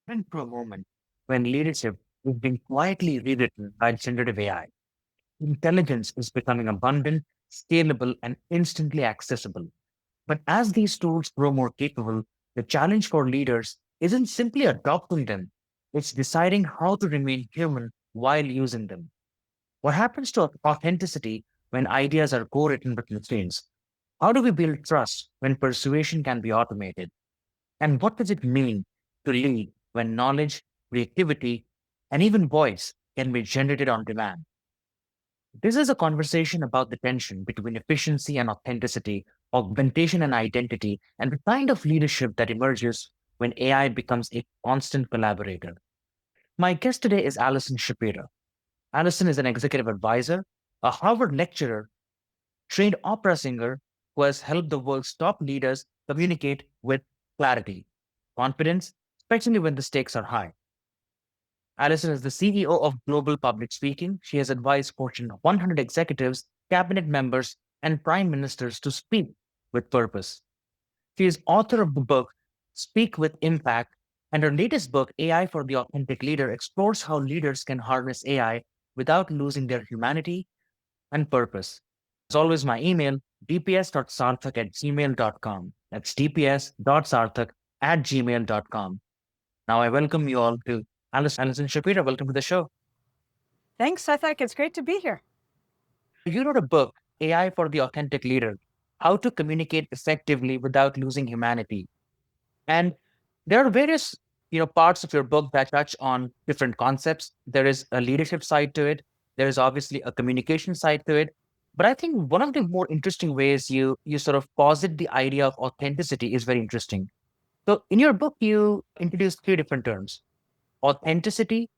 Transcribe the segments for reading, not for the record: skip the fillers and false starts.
Went through a moment when leadership is being quietly rewritten by generative AI. Intelligence is becoming abundant, scalable, and instantly accessible. But as these tools grow more capable, the challenge for leaders isn't simply adopting them, it's deciding how to remain human while using them. What happens to authenticity when ideas are co written with machines? How do we build trust when persuasion can be automated? And what does it mean to lead when knowledge, creativity, and even voice can be generated on demand? This is a conversation about the tension between efficiency and authenticity, augmentation and identity, and the kind of leadership that emerges when AI becomes a constant collaborator. My guest today is Allison Shapira. Allison is an executive advisor, a Harvard lecturer, trained opera singer who has helped the world's top leaders communicate with clarity, confidence, especially when the stakes are high. Allison is the CEO of Global Public Speaking. She has advised Fortune 100 executives, cabinet members, and prime ministers to speak with purpose. She is author of the book Speak with Impact, and her latest book, AI for the Authentic Leader, explores how leaders can harness AI without losing their humanity and purpose. As always, my email, dps.sarthak@gmail.com. That's dps.sarthak@gmail.com. Now I welcome you all to Alison Shapira. Welcome to the show. Thanks, Sarthak. It's great to be here. You wrote a book, AI for the Authentic Leader, How to Communicate Effectively Without Losing Humanity. And there are various, parts of your book that touch on different concepts. There is a leadership side to it. There is obviously a communication side to it. But I think one of the more interesting ways you sort of posit the idea of authenticity is very interesting. So in your book, you introduce three different terms: authenticity,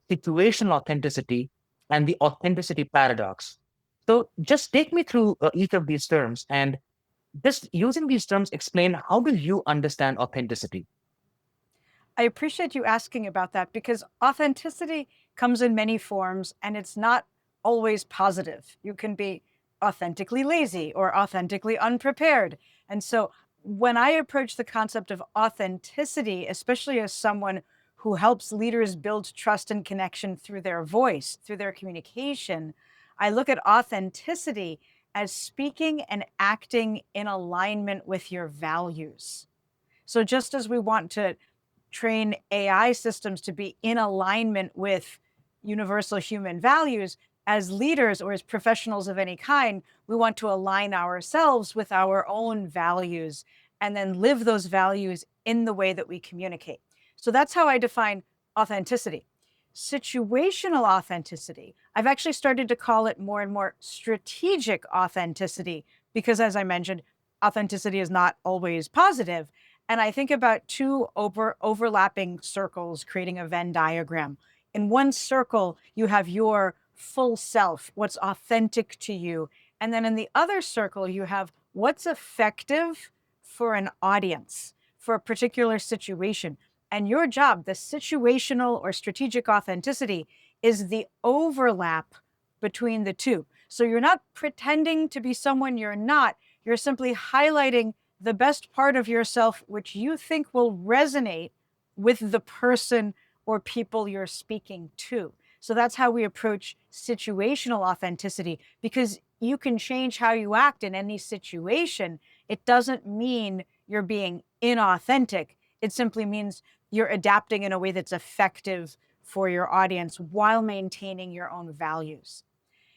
situational authenticity, and the authenticity paradox. So just take me through each of these terms and just using these terms, explain how do you understand authenticity? I appreciate you asking about that because authenticity comes in many forms and it's not always positive. You can be authentically lazy or authentically unprepared. And so when I approach the concept of authenticity, especially as someone who helps leaders build trust and connection through their voice, through their communication, I look at authenticity as speaking and acting in alignment with your values. So just as we want to train AI systems to be in alignment with universal human values, as leaders or as professionals of any kind, we want to align ourselves with our own values and then live those values in the way that we communicate. So that's how I define authenticity. Situational authenticity, I've actually started to call it more and more strategic authenticity because, as I mentioned, authenticity is not always positive. And I think about two overlapping circles creating a Venn diagram. In one circle, you have your full self, what's authentic to you. And then in the other circle, you have what's effective for an audience, for a particular situation. And your job, the situational or strategic authenticity, is the overlap between the two. So you're not pretending to be someone you're not, you're simply highlighting the best part of yourself, which you think will resonate with the person or people you're speaking to. So that's how we approach situational authenticity, because you can change how you act in any situation. It doesn't mean you're being inauthentic. It simply means you're adapting in a way that's effective for your audience while maintaining your own values.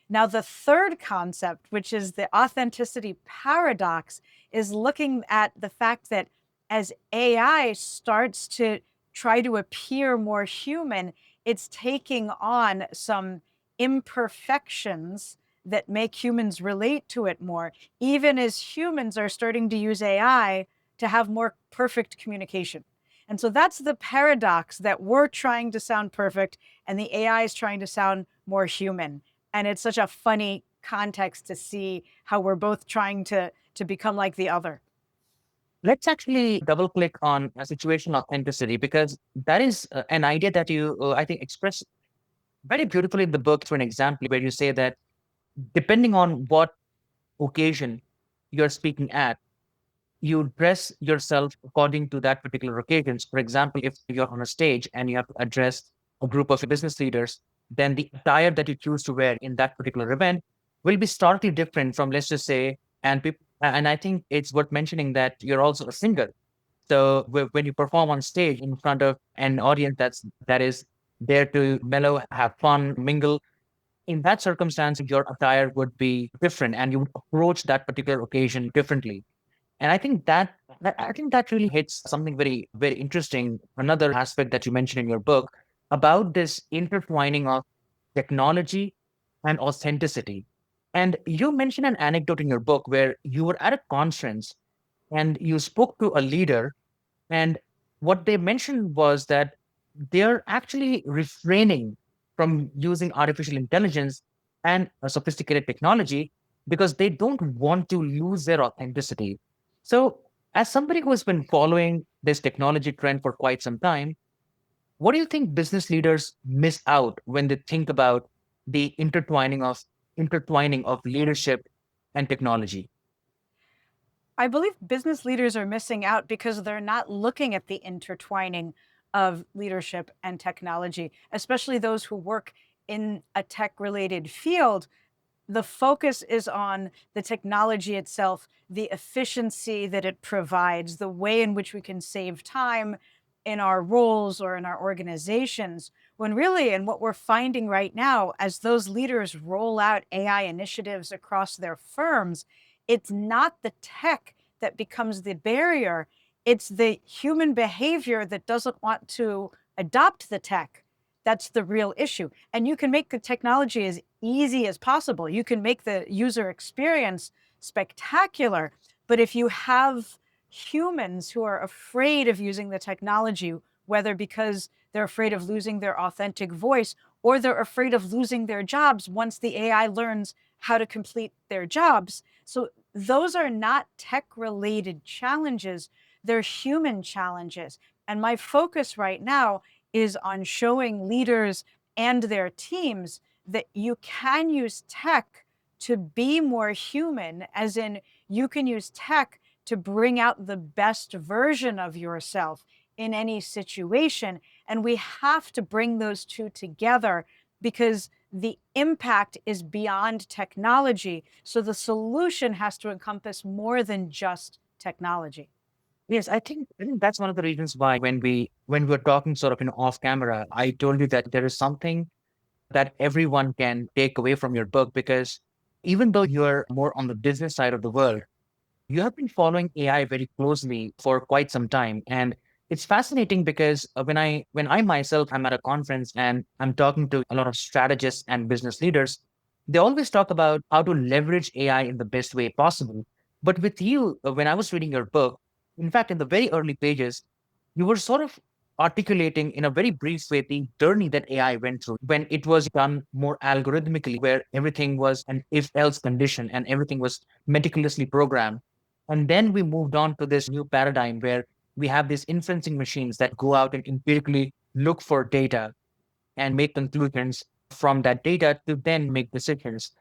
Now, the third concept, which is the authenticity paradox, is looking at the fact that as AI starts to try to appear more human, it's taking on some imperfections that make humans relate to it more, even as humans are starting to use AI to have more perfect communication. And so that's the paradox, that we're trying to sound perfect and the AI is trying to sound more human. And it's such a funny context to see how we're both trying to become like the other. Let's actually double click on situational authenticity because that is an idea that you, I think, express very beautifully in the book through an example where you say that depending on what occasion you're speaking at, you dress yourself according to that particular occasions. For example, if you're on a stage and you have to address a group of business leaders, then the attire that you choose to wear in that particular event will be starkly different from, let's just say, and I think it's worth mentioning that you're also a singer. So when you perform on stage in front of an audience that is there to mellow, have fun, mingle, in that circumstance, your attire would be different, and you would approach that particular occasion differently. And I think that really hits something very, very interesting. Another aspect that you mentioned in your book about this intertwining of technology and authenticity. And you mentioned an anecdote in your book where you were at a conference and you spoke to a leader, and what they mentioned was that they're actually refraining from using artificial intelligence and a sophisticated technology because they don't want to lose their authenticity. So, as somebody who has been following this technology trend for quite some time, what do you think business leaders miss out when they think about the intertwining of leadership and technology? I believe business leaders are missing out because they're not looking at the intertwining of leadership and technology, especially those who work in a tech related field. The focus is on the technology itself, the efficiency that it provides, the way in which we can save time in our roles or in our organizations. When really, and what we're finding right now, as those leaders roll out AI initiatives across their firms, it's not the tech that becomes the barrier, it's the human behavior that doesn't want to adopt the tech. That's the real issue. And you can make the technology as easy as possible. You can make the user experience spectacular. But if you have humans who are afraid of using the technology, whether because they're afraid of losing their authentic voice or they're afraid of losing their jobs once the AI learns how to complete their jobs. So those are not tech related challenges, they're human challenges. And my focus right now is on showing leaders and their teams that you can use tech to be more human, as in, you can use tech to bring out the best version of yourself in any situation. And we have to bring those two together because the impact is beyond technology. So the solution has to encompass more than just technology. Yes, I think that's one of the reasons why when we were talking sort of off camera, I told you that there is something that everyone can take away from your book because even though you're more on the business side of the world, you have been following AI very closely for quite some time. And it's fascinating because when I myself am at a conference and I'm talking to a lot of strategists and business leaders, they always talk about how to leverage AI in the best way possible. But with you, when I was reading your book, in fact, in the very early pages, you were sort of articulating in a very brief way the journey that AI went through when it was done more algorithmically, where everything was an if else condition and everything was meticulously programmed. And then we moved on to this new paradigm where we have these inferencing machines that go out and empirically look for data and make conclusions from that data to then make decisions.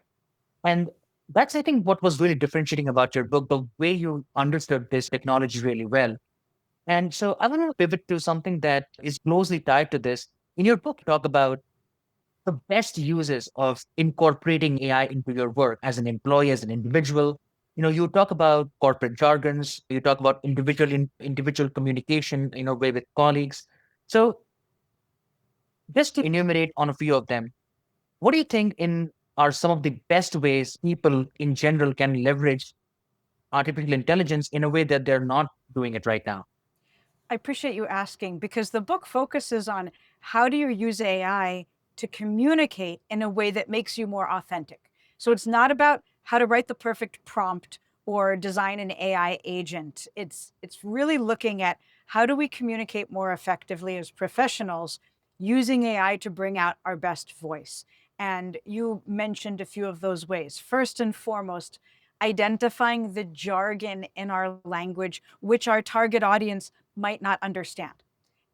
And that's, I think, what was really differentiating about your book, the way you understood this technology really well. And so I want to pivot to something that is closely tied to this. In your book, you talk about the best uses of incorporating AI into your work as an employee, as an individual. You talk about corporate jargons, you talk about individual communication, with colleagues. So just to enumerate on a few of them, what do you think in are some of the best ways people in general can leverage artificial intelligence in a way that they're not doing it right now? I appreciate you asking because the book focuses on how do you use AI to communicate in a way that makes you more authentic. So it's not about how to write the perfect prompt or design an AI agent. It's really looking at how do we communicate more effectively as professionals using AI to bring out our best voice. And you mentioned a few of those ways. First and foremost, identifying the jargon in our language, which our target audience might not understand.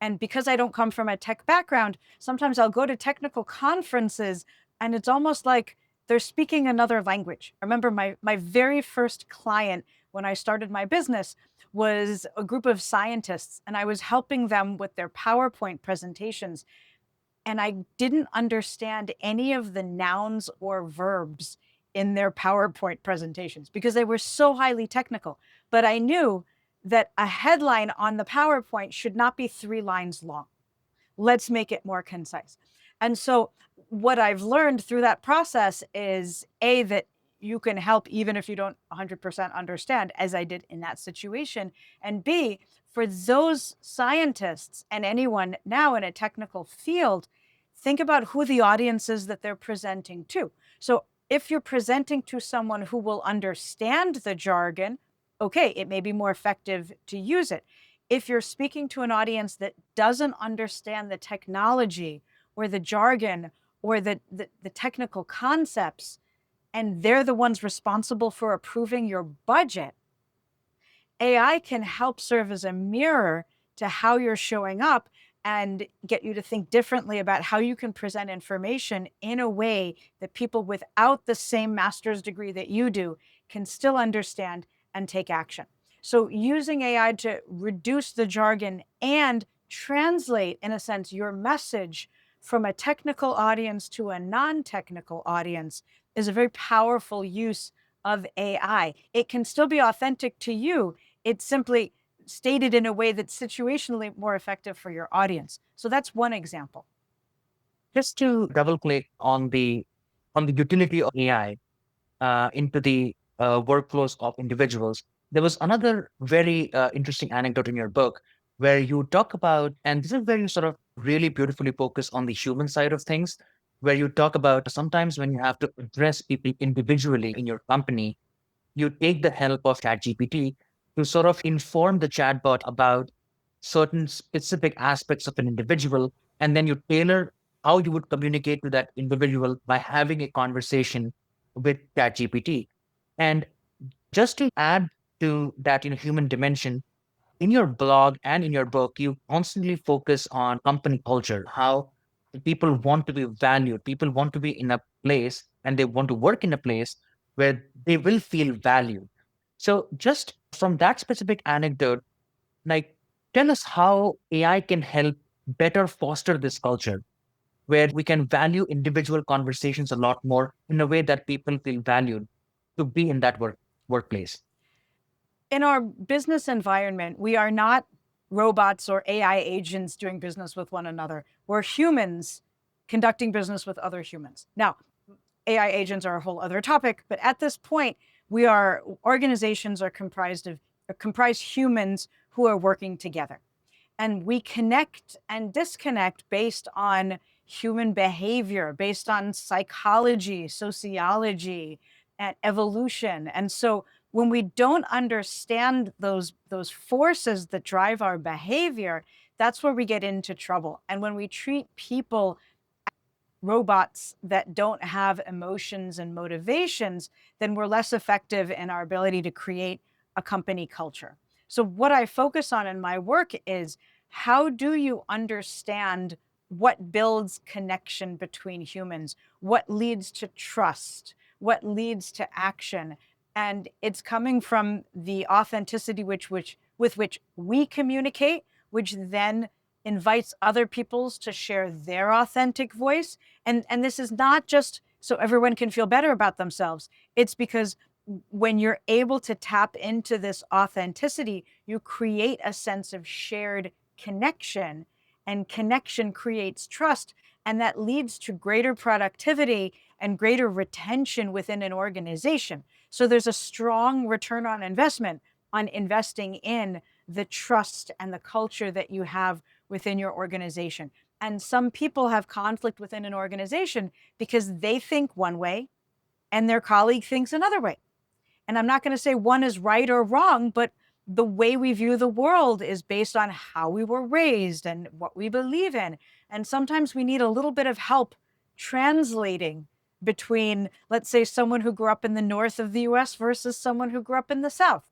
And because I don't come from a tech background, sometimes I'll go to technical conferences and it's almost like they're speaking another language. I remember my very first client when I started my business, was a group of scientists, and I was helping them with their PowerPoint presentations, and I didn't understand any of the nouns or verbs in their PowerPoint presentations because they were so highly technical. But I knew that a headline on the PowerPoint should not be 3 lines long. Let's make it more concise. And so what I've learned through that process is A, that you can help even if you don't 100% understand, as I did in that situation. And B, for those scientists and anyone now in a technical field, think about who the audience is that they're presenting to. So if you're presenting to someone who will understand the jargon, okay, it may be more effective to use it. If you're speaking to an audience that doesn't understand the technology or the jargon or the technical concepts, and they're the ones responsible for approving your budget, AI can help serve as a mirror to how you're showing up and get you to think differently about how you can present information in a way that people without the same master's degree that you do can still understand and take action. So, using AI to reduce the jargon and translate, in a sense, your message from a technical audience to a non technical audience is a very powerful use of AI. It can still be authentic to you, it's simply stated in a way that's situationally more effective for your audience. So that's one example. Just to double click on the utility of AI into the workflows of individuals, there was another very interesting anecdote in your book where you talk about, and this is where you sort of really beautifully focus on the human side of things, where you talk about sometimes when you have to address people individually in your company, you take the help of ChatGPT to sort of inform the chatbot about certain specific aspects of an individual, and then you tailor how you would communicate to that individual by having a conversation with ChatGPT. And just to add to that, human dimension, in your blog and in your book, you constantly focus on company culture, how people want to be valued, people want to be in a place and they want to work in a place where they will feel valued. So, just from that specific anecdote, like, tell us how AI can help better foster this culture where we can value individual conversations a lot more in a way that people feel valued to be in that workplace. In our business environment, we are not robots or AI agents doing business with one another. We're humans conducting business with other humans. Now, AI agents are a whole other topic, but at this point, organizations are comprise humans who are working together. And we connect and disconnect based on human behavior, based on psychology, sociology, and evolution. And so when we don't understand those forces that drive our behavior, that's where we get into trouble. And when we treat people robots that don't have emotions and motivations, then we're less effective in our ability to create a company culture. So, what I focus on in my work is how do you understand what builds connection between humans, what leads to trust, what leads to action. And it's coming from the authenticity with which we communicate, which then invites other peoples to share their authentic voice. And this is not just so everyone can feel better about themselves. It's because when you're able to tap into this authenticity, you create a sense of shared connection, and connection creates trust. And that leads to greater productivity and greater retention within an organization. So there's a strong return on investment on investing in the trust and the culture that you have within your organization. And some people have conflict within an organization because they think one way and their colleague thinks another way. And I'm not going to say one is right or wrong, but the way we view the world is based on how we were raised and what we believe in. And sometimes we need a little bit of help translating between, let's say, someone who grew up in the north of the US versus someone who grew up in the south,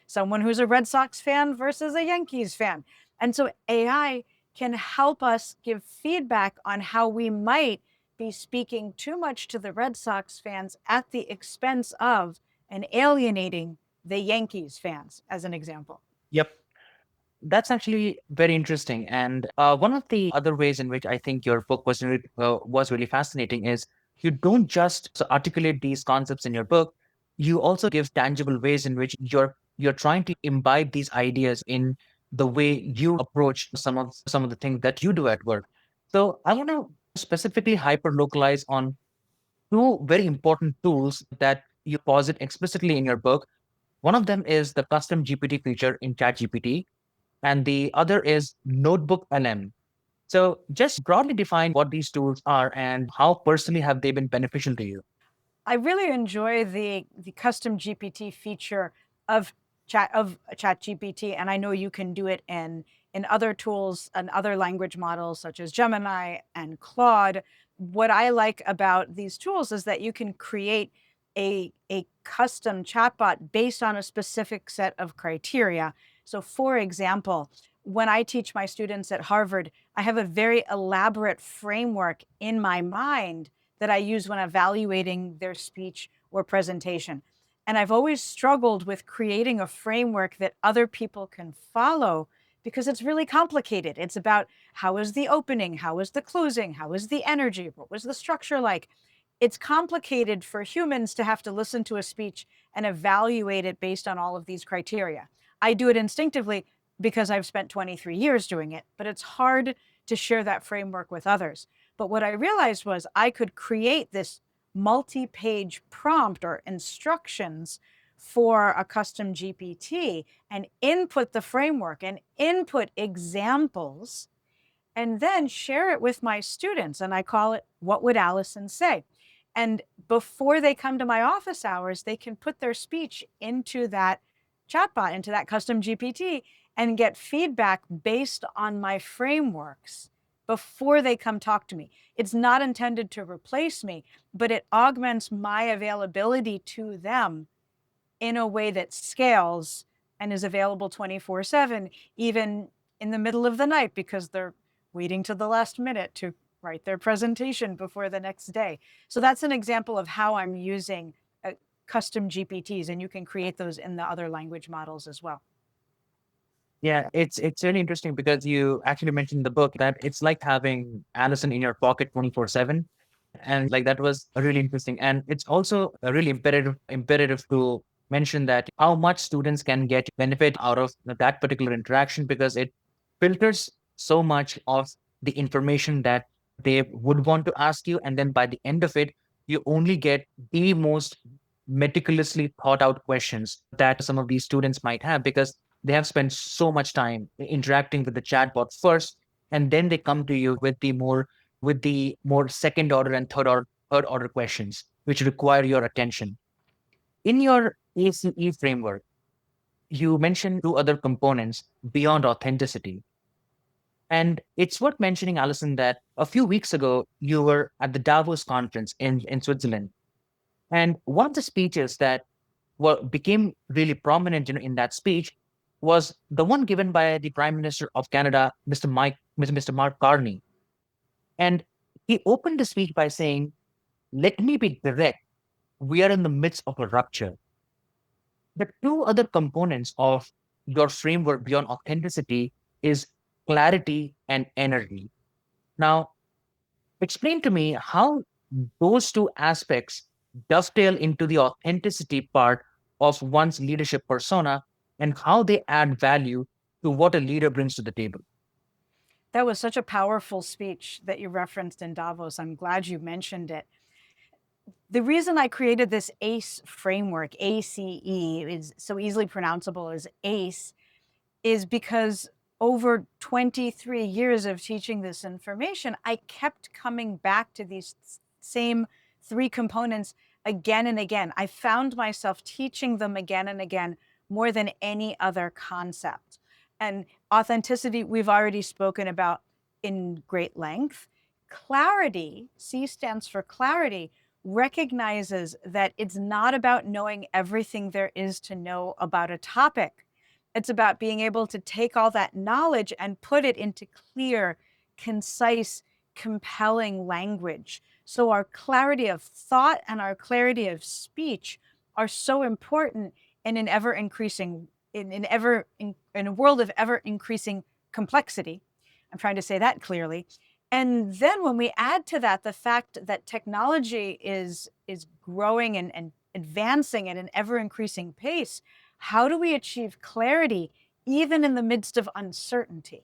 someone who's a Red Sox fan versus a Yankees fan. And so AI can help us give feedback on how we might be speaking too much to the Red Sox fans at the expense of and alienating the Yankees fans, as an example. Yep. That's actually very interesting. And one of the other ways in which I think your book was really fascinating is you don't just articulate these concepts in your book. You also give tangible ways in which you're trying to imbibe these ideas in the way you approach some of the things that you do at work. So I want to specifically hyper localize on two very important tools that you posit explicitly in your book. One of them is the custom GPT feature in ChatGPT, and the other is Notebook LM. So just broadly define what these tools are and how personally have they been beneficial to you. I really enjoy the custom GPT feature of ChatGPT, and I know you can do it in other tools and other language models such as Gemini and Claude. What I like about these tools is that you can create a custom chatbot based on a specific set of criteria. So, for example, when I teach my students at Harvard, I have a very elaborate framework in my mind that I use when evaluating their speech or presentation. And I've always struggled with creating a framework that other people can follow because it's really complicated. It's about how is the opening? How is the closing? How is the energy? What was the structure like? It's complicated for humans to have to listen to a speech and evaluate it based on all of these criteria. I do it instinctively because I've spent 23 years doing it, but it's hard to share that framework with others. But what I realized was I could create this multi-page prompt or instructions for a custom GPT and input the framework and input examples and then share it with my students. And I call it, What Would Allison Say? And before they come to my office hours, they can put their speech into that chatbot, into that custom GPT, and get feedback based on my frameworks before they come talk to me. It's not intended to replace me, but it augments my availability to them in a way that scales and is available 24/7, even in the middle of the night because they're waiting to the last minute to write their presentation before the next day. So that's an example of how I'm using custom GPTs, and you can create those in the other language models as well. Yeah, it's really interesting because you actually mentioned in the book that it's like having Allison in your pocket 24/7. And like that was really interesting. And it's also a really imperative to mention that how much students can get benefit out of that particular interaction because it filters so much of the information that they would want to ask you. And then by the end of it, you only get the most meticulously thought out questions that some of these students might have because they have spent so much time interacting with the chatbot first, and then they come to you with the more second order and third order questions, which require your attention. In your ACE framework, you mentioned two other components beyond authenticity. And it's worth mentioning, Alison, that a few weeks ago, you were at the Davos conference in Switzerland. And one of the speeches that became really prominent in that speech was the one given by the Prime Minister of Canada, Mr. Mark Carney. And he opened the speech by saying, "Let me be direct. We are in the midst of a rupture." The two other components of your framework beyond authenticity is clarity and energy. Now, explain to me how those two aspects dovetail into the authenticity part of one's leadership persona and how they add value to what a leader brings to the table. That was such a powerful speech that you referenced in Davos. I'm glad you mentioned it. The reason I created this ACE framework, ACE is so easily pronounceable as ACE, is because over 23 years of teaching this information, I kept coming back to these same three components again and again. I found myself teaching them again and again more than any other concept. And authenticity, we've already spoken about in great length. Clarity, C stands for clarity, recognizes that it's not about knowing everything there is to know about a topic. It's about being able to take all that knowledge and put it into clear, concise, compelling language. So our clarity of thought and our clarity of speech are so important in an ever increasing in a world of ever increasing complexity. I'm trying to say that clearly. And then when we add to that the fact that technology is growing and advancing at an ever increasing pace, how do we achieve clarity even in the midst of uncertainty?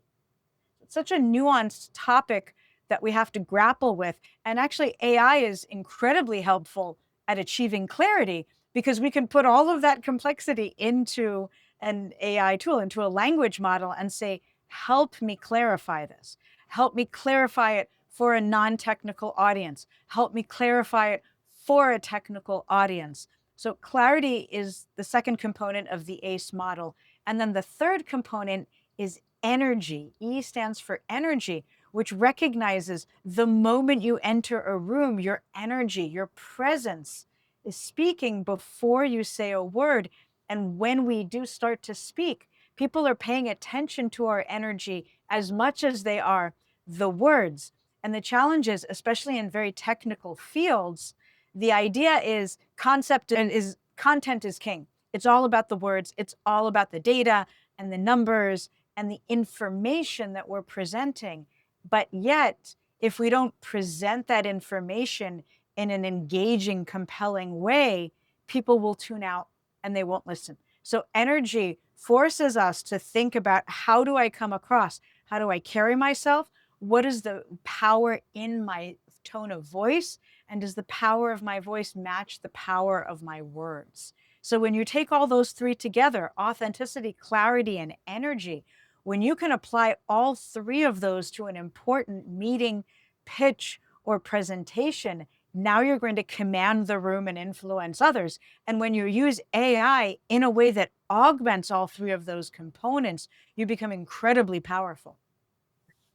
It's such a nuanced topic that we have to grapple with. And actually, AI is incredibly helpful at achieving clarity because we can put all of that complexity into an AI tool, into a language model, and say, help me clarify this. Help me clarify it for a non technical audience. Help me clarify it for a technical audience. So, clarity is the second component of the ACE model. And then the third component is energy. E stands for energy, which recognizes the moment you enter a room, your energy, your presence is speaking before you say a word. And when we do start to speak, people are paying attention to our energy as much as they are the words. And the challenge is, especially in very technical fields, the idea is content is king. It's all about the words, it's all about the data and the numbers and the information that we're presenting. But yet, if we don't present that information in an engaging, compelling way, people will tune out and they won't listen. So, energy forces us to think about, how do I come across? How do I carry myself? What is the power in my tone of voice? And does the power of my voice match the power of my words? So, when you take all those three together, authenticity, clarity, and energy, when you can apply all three of those to an important meeting, pitch, or presentation, now you're going to command the room and influence others. And when you use AI in a way that augments all three of those components, you become incredibly powerful.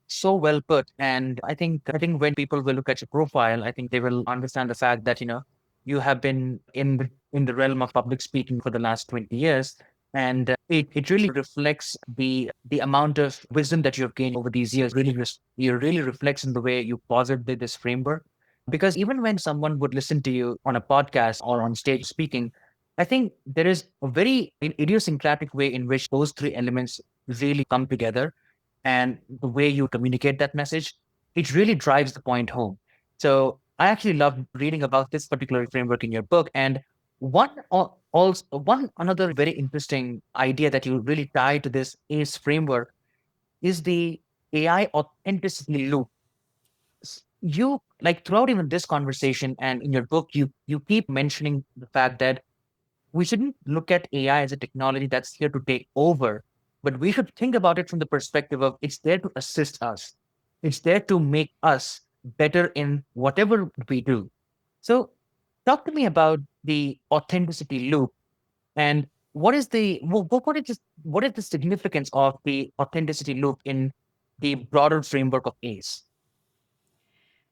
So well put. And I think when people will look at your profile, I think they will understand the fact that, you have been in the realm of public speaking for the last 20 years. And it really reflects the amount of wisdom that you have gained over these years. It really reflects in the way you posited this framework. Because even when someone would listen to you on a podcast or on stage speaking, I think there is a very idiosyncratic way in which those three elements really come together, and the way you communicate that message, it really drives the point home. So I actually love reading about this particular framework in your book. And one another very interesting idea that you really tie to this ACE framework is the AI authenticity loop. You, like, throughout even this conversation and in your book, you keep mentioning the fact that we shouldn't look at AI as a technology that's here to take over, but we should think about it from the perspective of, it's there to assist us. It's there to make us better in whatever we do. So talk to me about the authenticity loop, and what is the significance of the authenticity loop in the broader framework of ACE?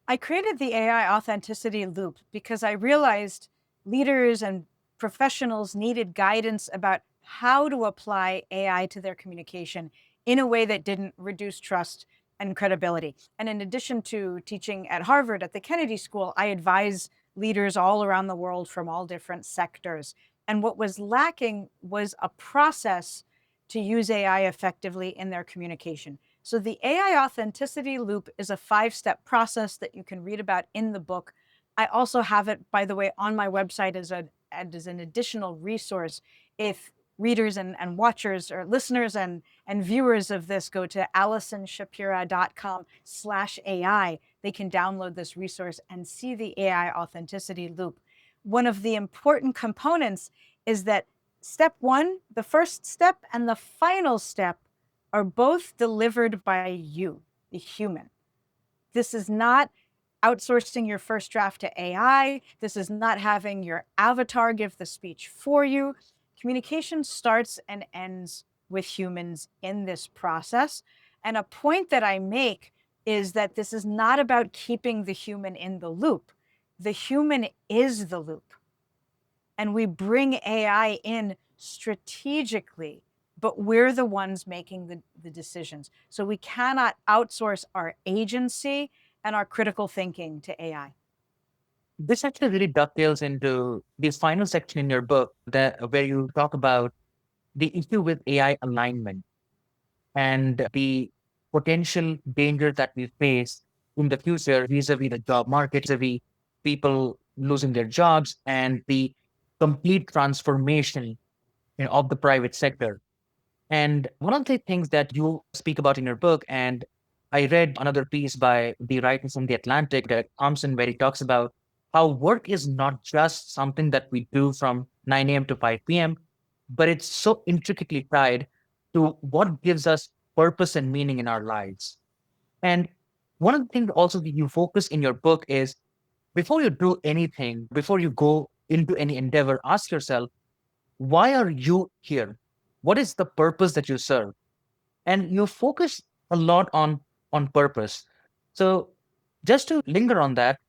I created the AI authenticity loop because I realized leaders and professionals needed guidance about how to apply AI to their communication in a way that didn't reduce trust and credibility. And in addition to teaching at Harvard at the Kennedy School, I advise leaders all around the world from all different sectors. And what was lacking was a process to use AI effectively in their communication. So the AI authenticity loop is a 5-step process that you can read about in the book. I also have it, by the way, on my website as an additional resource. If readers and watchers or listeners and viewers of this go to allisonshapira.com/AI, they can download this resource and see the AI authenticity loop. One of the important components is that step one, the first step, and the final step are both delivered by you, the human. This is not outsourcing your first draft to AI. This is not having your avatar give the speech for you. Communication starts and ends with humans in this process. And a point that I make is that this is not about keeping the human in the loop. The human is the loop. And we bring AI in strategically, but we're the ones making the decisions. So we cannot outsource our agency and our critical thinking to AI. This actually really dovetails into this final section in your book, that where you talk about the issue with AI alignment and the potential danger that we face in the future vis-a-vis the job market, vis-a-vis people losing their jobs, and the complete transformation of the private sector. And one of the things that you speak about in your book, and I read another piece by the writer from The Atlantic, Derek Thompson, where he talks about how work is not just something that we do from 9 a.m. to 5 p.m., but it's so intricately tied to what gives us purpose and meaning in our lives. And one of the things also that you focus in your book is before you do anything, before you go into any endeavor, ask yourself, why are you here? What is the purpose that you serve? And you focus a lot on purpose. So just to linger on that,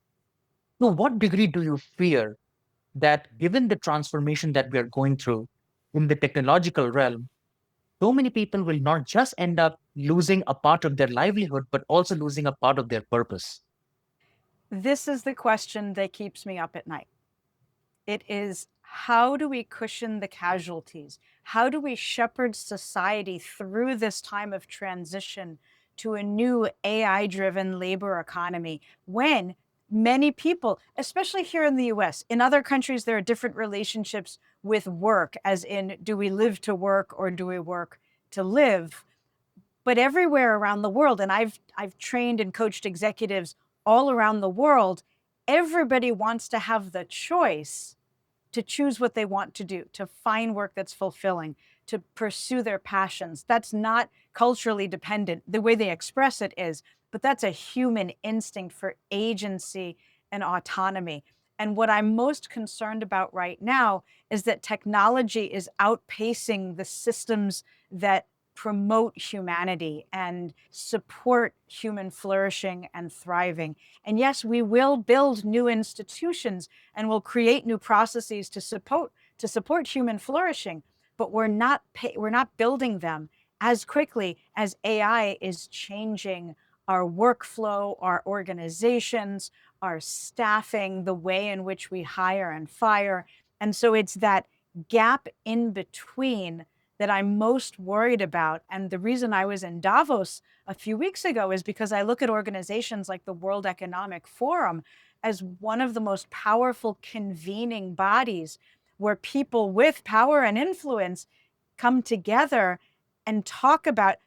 to what degree do you fear that given the transformation that we are going through in the technological realm, so many people will not just end up losing a part of their livelihood, but also losing a part of their purpose? This is the question that keeps me up at night. It is, how do we cushion the casualties? How do we shepherd society through this time of transition to a new AI-driven labor economy when many people, especially here in the US, in other countries, there are different relationships with work, as in, do we live to work or do we work to live? But everywhere around the world, and I've trained and coached executives all around the world, everybody wants to have the choice to choose what they want to do, to find work that's fulfilling, to pursue their passions. That's not culturally dependent. The way they express it is, but that's a human instinct for agency and autonomy. And what I'm most concerned about right now is that technology is outpacing the systems that promote humanity and support human flourishing and thriving. And yes, we will build new institutions and we'll create new processes to support human flourishing, but we're not building them as quickly as AI is changing our workflow, our organizations, our staffing, the way in which we hire and fire. And so it's that gap in between that I'm most worried about. And the reason I was in Davos a few weeks ago is because I look at organizations like the World Economic Forum as one of the most powerful convening bodies where people with power and influence come together and talk about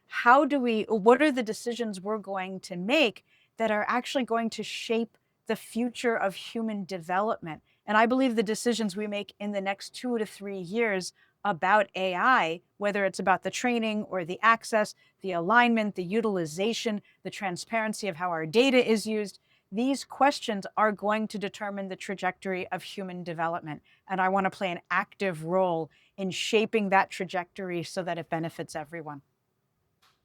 what are the decisions we're going to make that are actually going to shape the future of human development. And I believe the decisions we make in the next 2 to 3 years about AI, whether it's about the training or the access, the alignment, the utilization, the transparency of how our data is used, these questions are going to determine the trajectory of human development. And I want to play an active role in shaping that trajectory so that it benefits everyone.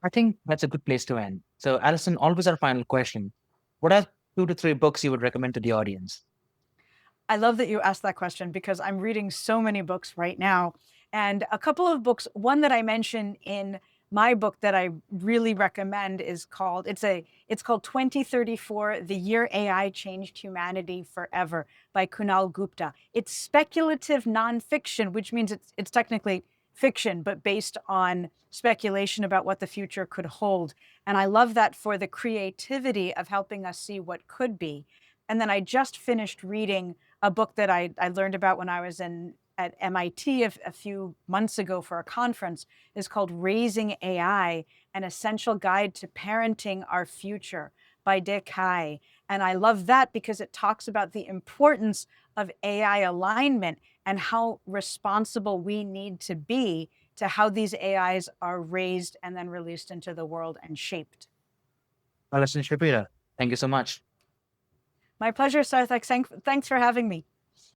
I think that's a good place to end. So, Alison, always our final question. What are 2 to 3 books you would recommend to the audience? I love that you asked that question because I'm reading so many books right now. And a couple of books, one that I mentioned in my book that I really recommend is it's called 2034, The Year AI Changed Humanity Forever by Kunal Gupta. It's speculative nonfiction, which means it's technically fiction, but based on speculation about what the future could hold. And I love that for the creativity of helping us see what could be. And then I just finished reading a book that I learned about when I was at MIT a few months ago for a conference is called Raising AI, An Essential Guide to Parenting Our Future by Dick Hai. And I love that because it talks about the importance of AI alignment and how responsible we need to be to how these AIs are raised and then released into the world and shaped. Allison Shapira, thank you so much. My pleasure, Sarthak. Thanks for having me.